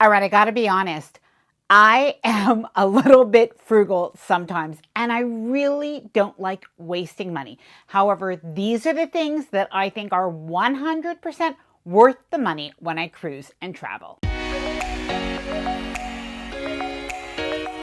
All right, I gotta be honest. I am a little bit frugal sometimes, and I really don't like wasting money. However, these are the things that I think are 100% worth the money when I cruise and travel.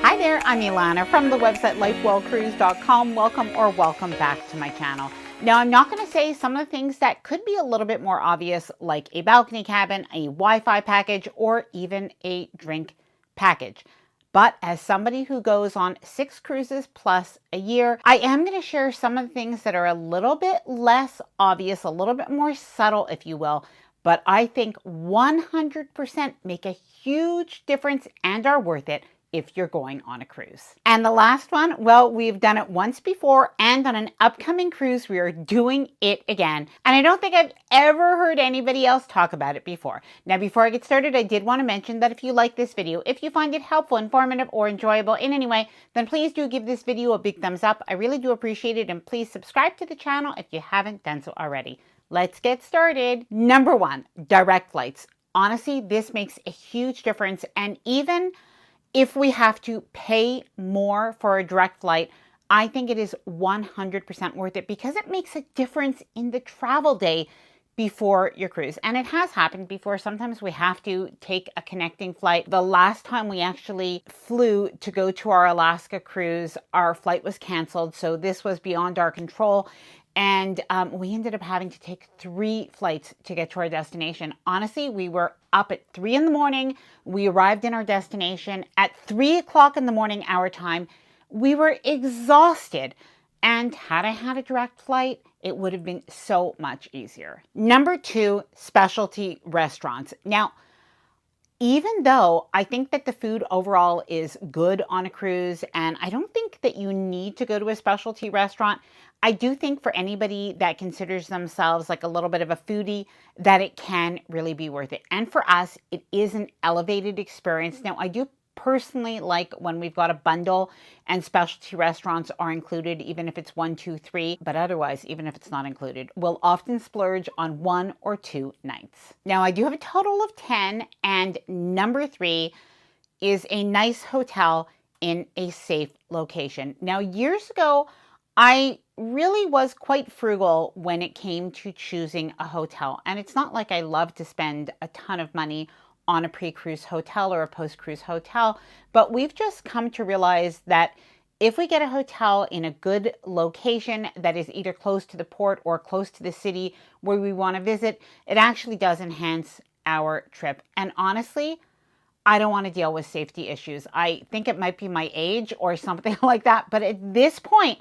Hi there, I'm Ilana from the website lifewellcruise.com. Welcome back to my channel. Now, I'm not going to say some of the things that could be a little bit more obvious, like a balcony cabin, a Wi-Fi package, or even a drink package. But as somebody who goes on 6 cruises plus a year, I am going to share some of the things that are a little bit less obvious, a little bit more subtle, if you will, but I think 100% make a huge difference and are worth it if you're going on a cruise. And the last one, well, we've done it once before, and on an upcoming cruise, we are doing it again. And I don't think I've ever heard anybody else talk about it before. Now, before I get started, I did want to mention that if you like this video, if you find it helpful, informative, or enjoyable in any way, then please do give this video a big thumbs up. I really do appreciate it, and please subscribe to the channel if you haven't done so already. Let's get started. Number 1, direct flights. Honestly, this makes a huge difference, and even if we have to pay more for a direct flight, I think it is 100% worth it because it makes a difference in the travel day before your cruise. And it has happened before. Sometimes we have to take a connecting flight. The last time we actually flew to go to our Alaska cruise, our flight was canceled. So this was beyond our control. And we ended up having to take 3 flights to get to our destination. Honestly, we were up at 3 in the morning. We arrived in our destination at 3 o'clock in the morning, our time. We were exhausted. And had I had a direct flight, it would have been so much easier. Number 2, specialty restaurants. Now, even though I think that the food overall is good on a cruise, and I don't think that you need to go to a specialty restaurant, I do think for anybody that considers themselves like a little bit of a foodie, that it can really be worth it. And for us, it is an elevated experience. Now, I do personally like when we've got a bundle and specialty restaurants are included, even if it's 1, 2, 3, but otherwise, even if it's not included, we'll often splurge on 1 or 2 nights. Now, I do have a total of 10, and number 3 is a nice hotel in a safe location. Now, years ago, I really was quite frugal when it came to choosing a hotel, and it's not like I love to spend a ton of money on a pre-cruise hotel or a post-cruise hotel, but we've just come to realize that if we get a hotel in a good location that is either close to the port or close to the city where we want to visit, it actually does enhance our trip. And honestly, I don't want to deal with safety issues. I think it might be my age or something like that, but at this point,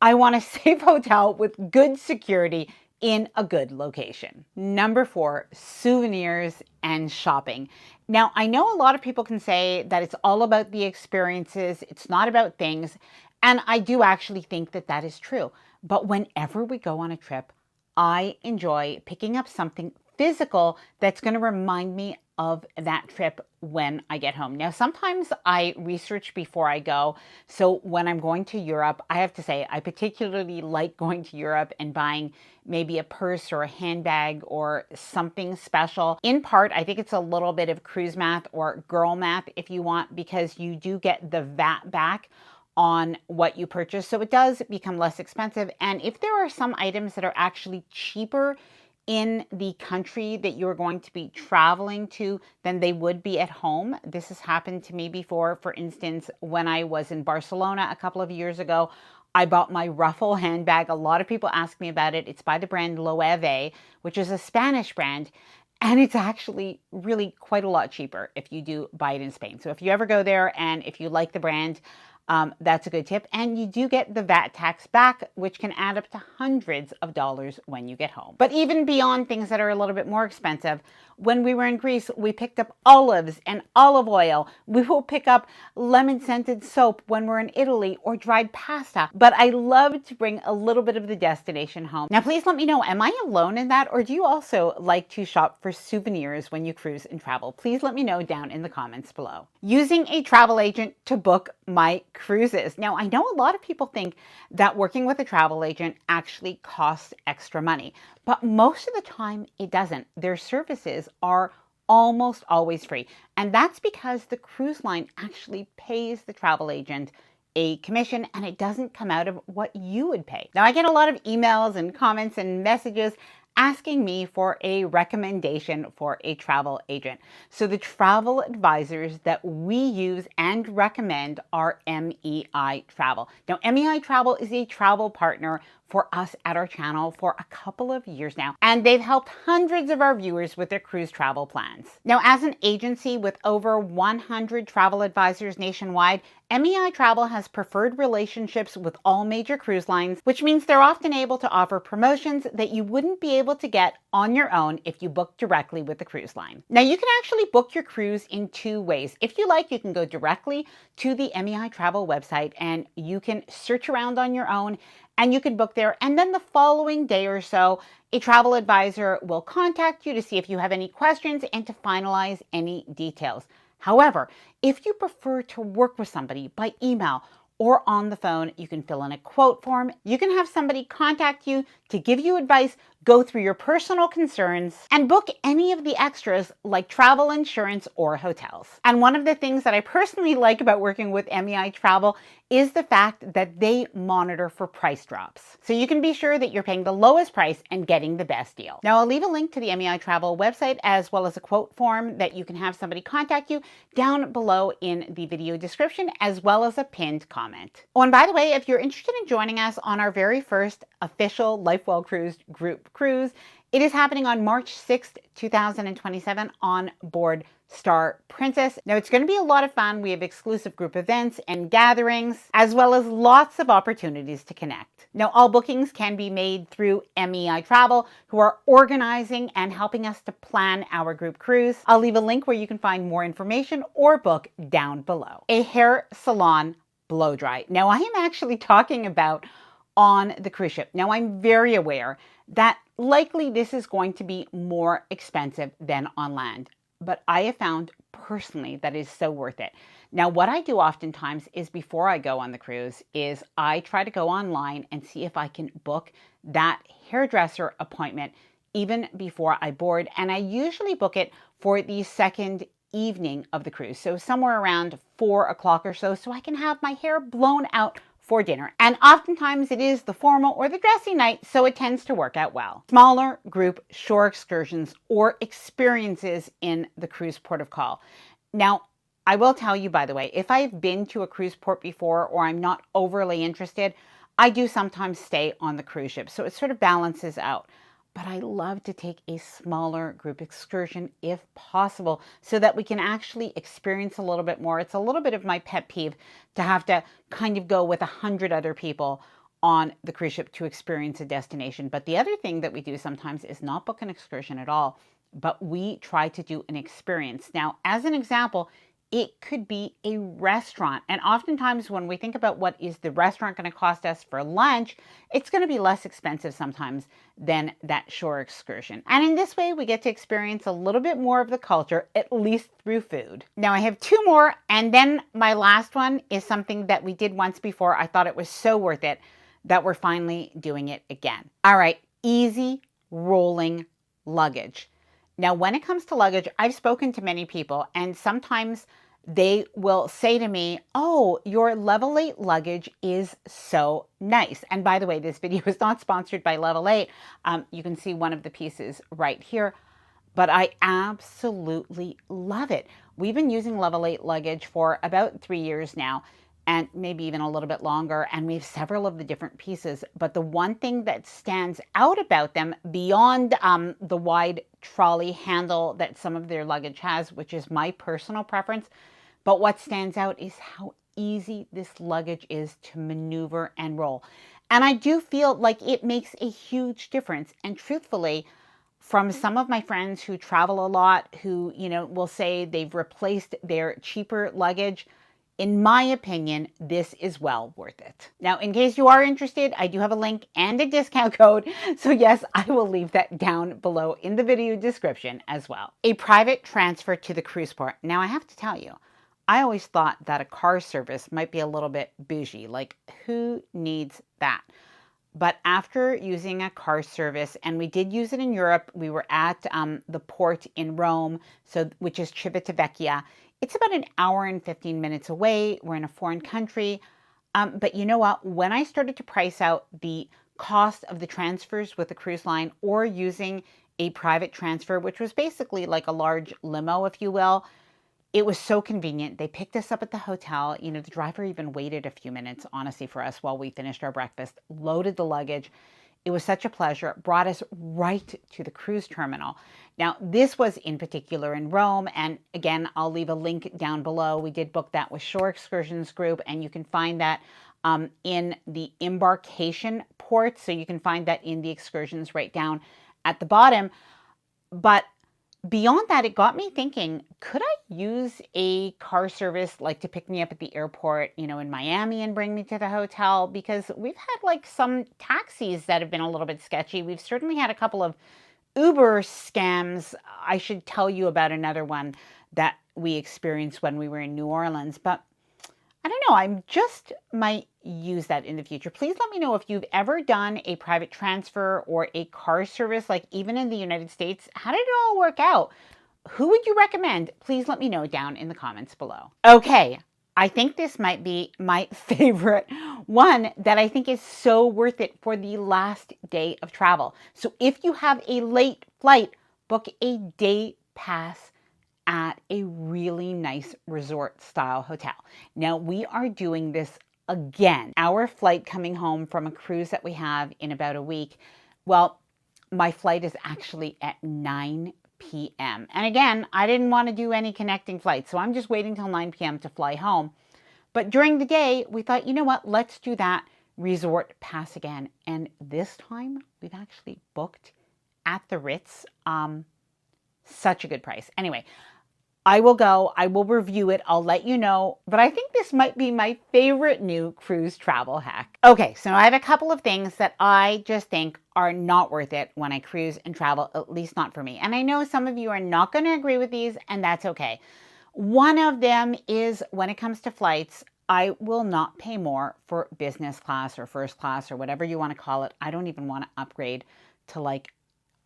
I want a safe hotel with good security in a good location. Number 4, souvenirs and shopping. Now, I know a lot of people can say that it's all about the experiences, it's not about things, and I do actually think that that is true. But whenever we go on a trip, I enjoy picking up something physical that's going to remind me of that trip when I get home. Now, sometimes I research before I go. So when I'm going to Europe, I have to say, I particularly like going to Europe and buying maybe a purse or a handbag or something special. In part, I think it's a little bit of cruise math or girl math if you want, because you do get the VAT back on what you purchase. So it does become less expensive. And if there are some items that are actually cheaper in the country that you're going to be traveling to than they would be at home. This has happened to me before. For instance, when I was in Barcelona a couple of years ago, I bought my ruffle handbag. A lot of people ask me about it. It's by the brand Loewe, which is a Spanish brand. And it's actually really quite a lot cheaper if you do buy it in Spain. So if you ever go there and if you like the brand, that's a good tip. And you do get the VAT tax back, which can add up to hundreds of dollars when you get home. But even beyond things that are a little bit more expensive, when we were in Greece, we picked up olives and olive oil. We will pick up lemon-scented soap when we're in Italy, or dried pasta. But I love to bring a little bit of the destination home. Now, please let me know, am I alone in that, or do you also like to shop for souvenirs when you cruise and travel? Please let me know down in the comments below. Using a travel agent to book my cruises. Now, I know a lot of people think that working with a travel agent actually costs extra money, but most of the time it doesn't. Their services are almost always free. And that's because the cruise line actually pays the travel agent a commission and it doesn't come out of what you would pay. Now, I get a lot of emails and comments and messages asking me for a recommendation for a travel agent. So the travel advisors that we use and recommend are MEI Travel. Now, MEI Travel is a travel partner for us at our channel for a couple of years now, and they've helped hundreds of our viewers with their cruise travel plans. Now, as an agency with over 100 travel advisors nationwide, MEI Travel has preferred relationships with all major cruise lines, which means they're often able to offer promotions that you wouldn't be able to get on your own if you book directly with the cruise line. Now, you can actually book your cruise in two ways. If you like, you can go directly to the MEI Travel website and you can search around on your own and you can book there. And then the following day or so, a travel advisor will contact you to see if you have any questions and to finalize any details. However, if you prefer to work with somebody by email or on the phone, you can fill in a quote form. You can have somebody contact you to give you advice, go through your personal concerns, and book any of the extras like travel insurance or hotels. And one of the things that I personally like about working with MEI Travel is the fact that they monitor for price drops. So you can be sure that you're paying the lowest price and getting the best deal. Now, I'll leave a link to the MEI Travel website as well as a quote form that you can have somebody contact you down below in the video description, as well as a pinned comment. Oh, and by the way, if you're interested in joining us on our very first official LifeWell Cruise group cruise, it is happening on March 6th, 2027 on board Star Princess. Now, it's going to be a lot of fun. We have exclusive group events and gatherings, as well as lots of opportunities to connect. Now, all bookings can be made through MEI Travel, who are organizing and helping us to plan our group cruise. I'll leave a link where you can find more information or book down below. A hair salon blow dry. Now, I am actually talking about on the cruise ship. Now, I'm very aware that likely this is going to be more expensive than on land, but I have found personally that is so worth it. Now, what I do oftentimes is before I go on the cruise is I try to go online and see if I can book that hairdresser appointment even before I board. And I usually book it for the second evening of the cruise. So somewhere around 4 o'clock or so I can have my hair blown out for dinner. And oftentimes it is the formal or the dressy night, so it tends to work out well. Smaller group shore excursions or experiences in the cruise port of call. Now, I will tell you, by the way, if I've been to a cruise port before or I'm not overly interested, I do sometimes stay on the cruise ship. So it sort of balances out. But I love to take a smaller group excursion if possible so that we can actually experience a little bit more. It's a little bit of my pet peeve to have to kind of go with 100 other people on the cruise ship to experience a destination. But the other thing that we do sometimes is not book an excursion at all, but we try to do an experience. Now, as an example, it could be a restaurant. And oftentimes when we think about what is the restaurant going to cost us for lunch, it's going to be less expensive sometimes than that shore excursion. And in this way, we get to experience a little bit more of the culture, at least through food. Now, I have two more, and then my last one is something that we did once before. I thought it was so worth it that we're finally doing it again. All right, easy rolling luggage. Now, when it comes to luggage, I've spoken to many people, and sometimes they will say to me, oh, your Level 8 luggage is so nice. And by the way, this video is not sponsored by Level 8. You can see one of the pieces right here, but I absolutely love it. We've been using Level 8 luggage for about 3 years now, and maybe even a little bit longer, and we have several of the different pieces. But the one thing that stands out about them beyond the wide trolley handle that some of their luggage has, which is my personal preference, but what stands out is how easy this luggage is to maneuver and roll. And I do feel like it makes a huge difference. And truthfully, from some of my friends who travel a lot, who, will say they've replaced their cheaper luggage, in my opinion, this is well worth it. Now, in case you are interested, I do have a link and a discount code. So yes, I will leave that down below in the video description as well. A private transfer to the cruise port. Now, I have to tell you, I always thought that a car service might be a little bit bougie. Like, who needs that? But after using a car service, and we did use it in Europe, we were at the port in Rome, which is Civitavecchia. It's about an hour and 15 minutes away. We're in a foreign country. But you know what? When I started to price out the cost of the transfers with the cruise line or using a private transfer, which was basically like a large limo, if you will, it was so convenient. They picked us up at the hotel. You know, the driver even waited a few minutes, honestly, for us while we finished our breakfast, loaded the luggage. It was such a pleasure. It brought us right to the cruise terminal. Now, this was in particular in Rome. And again, I'll leave a link down below. We did book that with Shore Excursions Group, and you can find that in the embarkation port. So you can find that in the excursions right down at the bottom. But beyond that, it got me thinking, could I use a car service like to pick me up at the airport, you know, in Miami and bring me to the hotel? Because we've had like some taxis that have been a little bit sketchy. We've certainly had a couple of Uber scams. I should tell you about another one that we experienced when we were in New Orleans, but I don't know, I just might use that in the future. Please let me know if you've ever done a private transfer or a car service, like even in the United States. How did it all work out? Who would you recommend? Please let me know down in the comments below. Okay, I think this might be my favorite one that I think is so worth it for the last day of travel. So if you have a late flight, book a day pass at a really nice resort style hotel. Now we are doing this again. Our flight coming home from a cruise that we have in about a week. Well, my flight is actually at 9 p.m. And again, I didn't want to do any connecting flights, so I'm just waiting till 9 p.m. to fly home. But during the day, we thought, you know what, let's do that resort pass again. And this time we've actually booked at the Ritz. Such a good price. Anyway, I will go, I will review it, I'll let you know, but I think this might be my favorite new cruise travel hack. Okay, so I have a couple of things that I just think are not worth it when I cruise and travel, at least not for me. And I know some of you are not going to agree with these, and that's okay. One of them is when it comes to flights, I will not pay more for business class or first class or whatever you want to call it. I don't even want to upgrade to like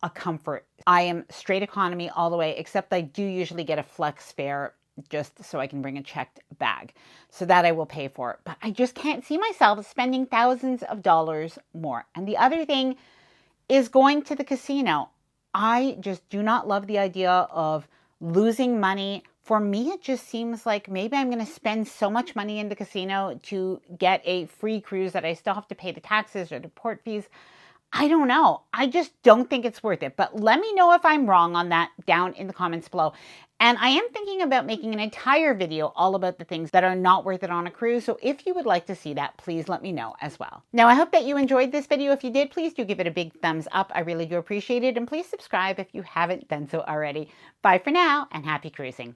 a comfort. I am straight economy all the way, except I do usually get a flex fare just so I can bring a checked bag. So that I will pay for. But I just can't see myself spending thousands of dollars more. And the other thing is going to the casino. I just do not love the idea of losing money. For me, it just seems like maybe I'm going to spend so much money in the casino to get a free cruise that I still have to pay the taxes or the port fees. I don't know. I just don't think it's worth it. But let me know if I'm wrong on that down in the comments below. And I am thinking about making an entire video all about the things that are not worth it on a cruise. So if you would like to see that, please let me know as well. Now, I hope that you enjoyed this video. If you did, please do give it a big thumbs up. I really do appreciate it. And please subscribe if you haven't done so already. Bye for now and happy cruising.